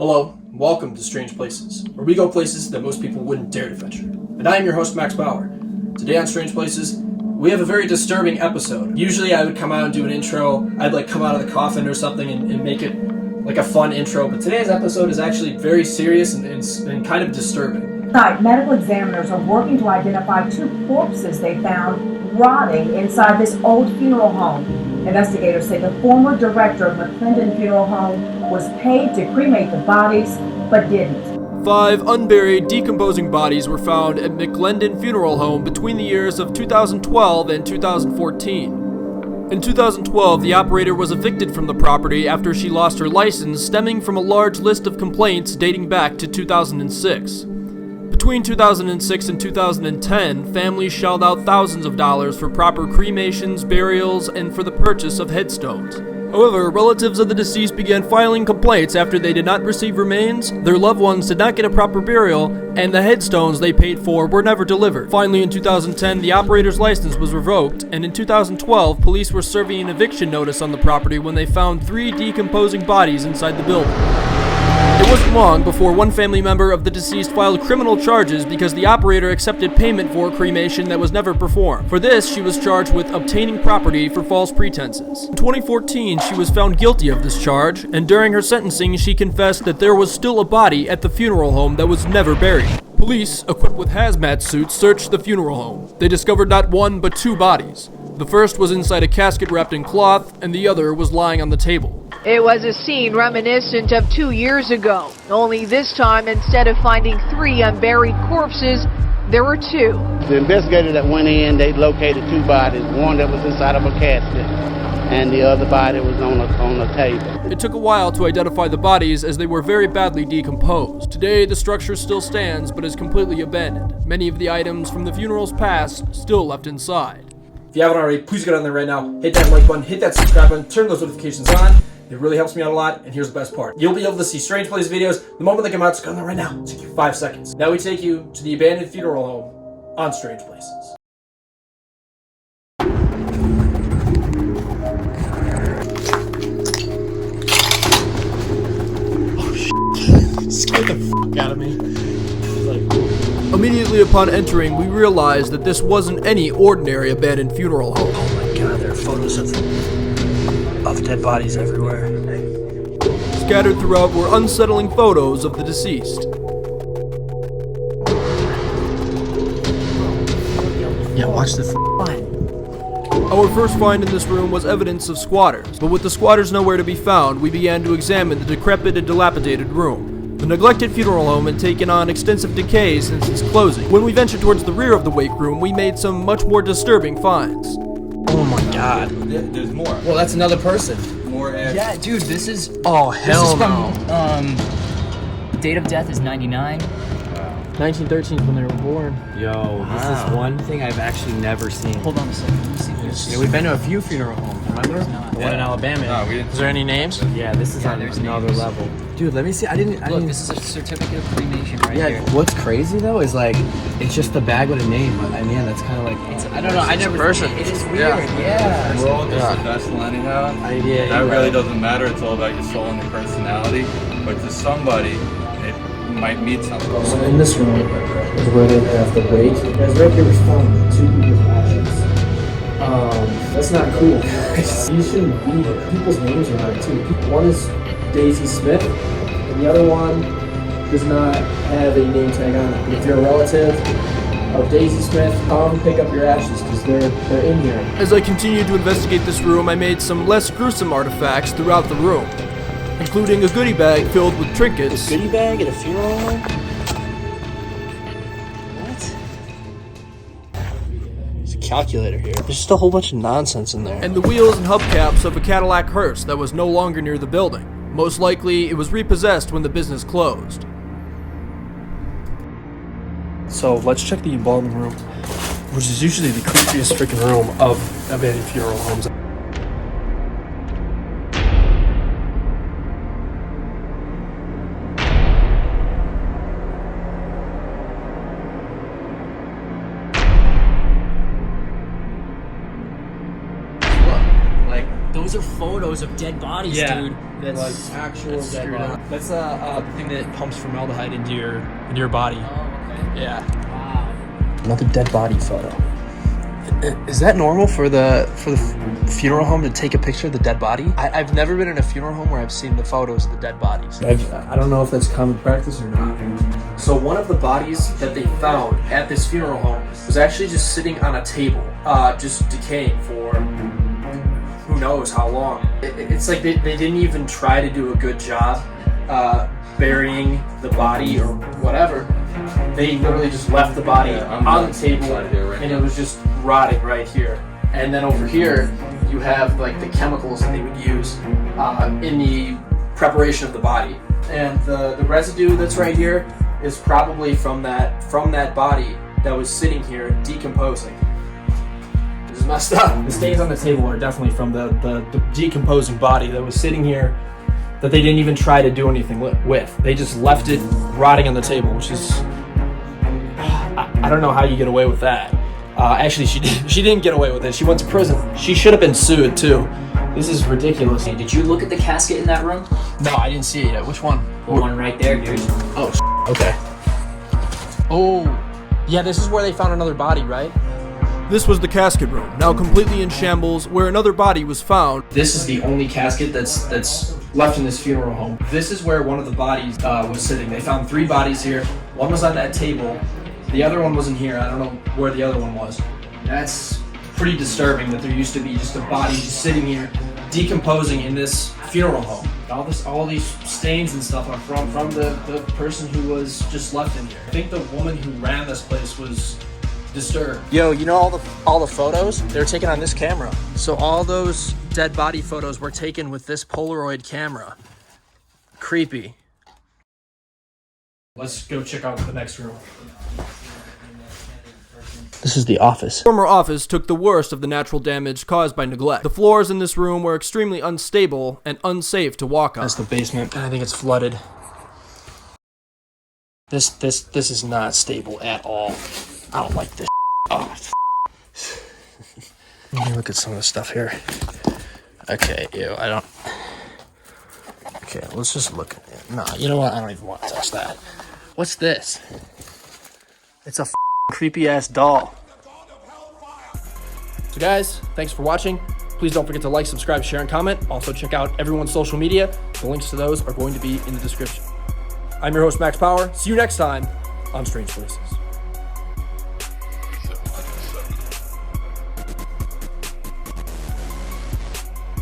Hello, welcome to Strange Places, where we go places that most people wouldn't dare to venture. And I am your host, Max Bauer. Today on Strange Places, we have a very disturbing episode. Usually I would come out and do an intro, I'd come out of the coffin or something and make it like a fun intro, but today's episode is actually very serious and kind of disturbing. Tonight, medical examiners are working to identify two corpses they found rotting inside this old funeral home. Investigators say the former director of McClendon Funeral Home was paid to cremate the bodies, but didn't. 5 unburied, decomposing bodies were found at McClendon Funeral Home between the years of 2012 and 2014. In 2012, the operator was evicted from the property after she lost her license, stemming from a large list of complaints dating back to 2006. Between 2006 and 2010, families shelled out thousands of dollars for proper cremations, burials, and for the purchase of headstones. However, relatives of the deceased began filing complaints after they did not receive remains, their loved ones did not get a proper burial, and the headstones they paid for were never delivered. Finally, in 2010, the operator's license was revoked, and in 2012, police were serving an eviction notice on the property when they found 3 decomposing bodies inside the building. It wasn't long before one family member of the deceased filed criminal charges because the operator accepted payment for cremation that was never performed. For this, she was charged with obtaining property for false pretenses. In 2014, she was found guilty of this charge, and during her sentencing, she confessed that there was still a body at the funeral home that was never buried. Police, equipped with hazmat suits, searched the funeral home. They discovered not 1 but 2 bodies. The first was inside a casket wrapped in cloth, and the other was lying on the table. It was a scene reminiscent of 2 years ago, only this time instead of finding 3 unburied corpses, there were 2. The investigator that went in, they located 2 bodies, one that was inside of a casket and the other body was on a table. It took a while to identify the bodies as they were very badly decomposed. Today, the structure still stands but is completely abandoned. Many of the items from the funeral's past still left inside. If you haven't already, please get on there right now, hit that like button, hit that subscribe button, turn those notifications on. It really helps me out a lot, and here's the best part. You'll be able to see Strange Place videos the moment they come out, so go on there right now. It'll take you 5 seconds. Now we take you to the abandoned funeral home on Strange Places. Oh shit. Scared the f*** out of me. Immediately upon entering, we realized that this wasn't any ordinary abandoned funeral home. Oh my god, there are photos of dead bodies everywhere. Scattered throughout were unsettling photos of the deceased. Yeah, watch the find. Our first find in this room was evidence of squatters, but with the squatters nowhere to be found, we began to examine the decrepit and dilapidated room. The neglected funeral home had taken on extensive decay since its closing. When we ventured towards the rear of the wake room, we made some much more disturbing finds. Oh my god. There's more. Well, that's another person. More ashes. Yeah, dude, this is. Oh, This hell is no. from. Date of death is 99. 1913 is when they were born. Yo, this is one thing I've actually never seen. Hold on a second. Let me see this. Yeah, we've been to a few funeral homes, remember? Not. The one in Alabama. No, we didn't. Is there any names? Yeah, this is Yeah, on there's another names. level. Dude, let me see. I didn't. Look, this is a certificate of cremation right Yeah, here. what's crazy though is like, it's just the bag with a name. I mean, that's kind of like. I don't know. I never. person. It is weird. Yeah. We're all just a vessel anyhow. Yeah, That you're really right. doesn't matter. It's all about your soul and your personality. But to somebody, it might mean something. So in this room is where they have the wake. As right here was found 2 people's ashes. That's not cool. You shouldn't be here. People's names are on it too. One is Daisy Smith, and the other one does not have a name tag on it. If you're a relative of Daisy Smith, come pick up your ashes because they're in here. As I continued to investigate this room, I made some less gruesome artifacts throughout the room, including a goodie bag filled with trinkets, Goodie bag at a funeral home? What? There's a calculator here. There's just a whole bunch of nonsense in there. and the wheels and hubcaps of a Cadillac hearse that was no longer near the building. Most likely, it was repossessed when the business closed. So let's check the embalming room, which is usually the creepiest freaking room of abandoned funeral homes. Those are photos of dead bodies, dude. That's Like actual dead screwed body. up. That's a thing that pumps formaldehyde into your body. Oh, okay. Yeah. Wow. Another dead body photo. Is that normal for the funeral home to take a picture of the dead body? I've never been in a funeral home where I've seen the photos of the dead bodies. I don't know if that's common practice or not. So one of the bodies that they found at this funeral home was actually just sitting on a table, just decaying for who knows how long. It's like they didn't even try to do a good job burying the body or whatever. They literally just left the body on the table and it was just rotting right here. And then over here, you have like the chemicals that they would use in the preparation of the body. And the residue that's right here is probably from that body that was sitting here decomposing. This is messed up. The stains on the table are definitely from the decomposing body that was sitting here that they didn't even try to do anything with. They just left it rotting on the table, which is, I don't know how you get away with that. Actually, she didn't get away with it. She went to prison. She should have been sued too. This is ridiculous. Hey, did you look at the casket in that room? No, I didn't see it yet. Which one? The one right there, dude. Oh, okay. Oh, yeah, this is where they found another body, right? This was the casket room, now completely in shambles, where another body was found. This is the only casket that's left in this funeral home. This is where one of the bodies was sitting. They found 3 bodies here. One was on that table. The other one wasn't here. I don't know where the other one was. That's pretty disturbing that there used to be just a body just sitting here, decomposing in this funeral home. All these stains and stuff are from the person who was just left in here. I think the woman who ran this place was disturbed. Yo, you know all the photos? They were taken on this camera. So all those dead body photos were taken with this Polaroid camera. Creepy. Let's go check out the next room. This is the office. The former office took the worst of the natural damage caused by neglect. The floors in this room were extremely unstable and unsafe to walk on. That's the basement, and I think it's flooded. This is not stable at all. I don't like this. Oh, let me look at some of the stuff here. Okay, I don't. Okay, let's just look at it. No, you know what? I don't even want to touch that. What's this? It's a creepy ass doll. So guys, thanks for watching. Please don't forget to like, subscribe, share, and comment. Also check out everyone's social media. The links to those are going to be in the description. I'm your host, Max Power. See you next time on Strange Places.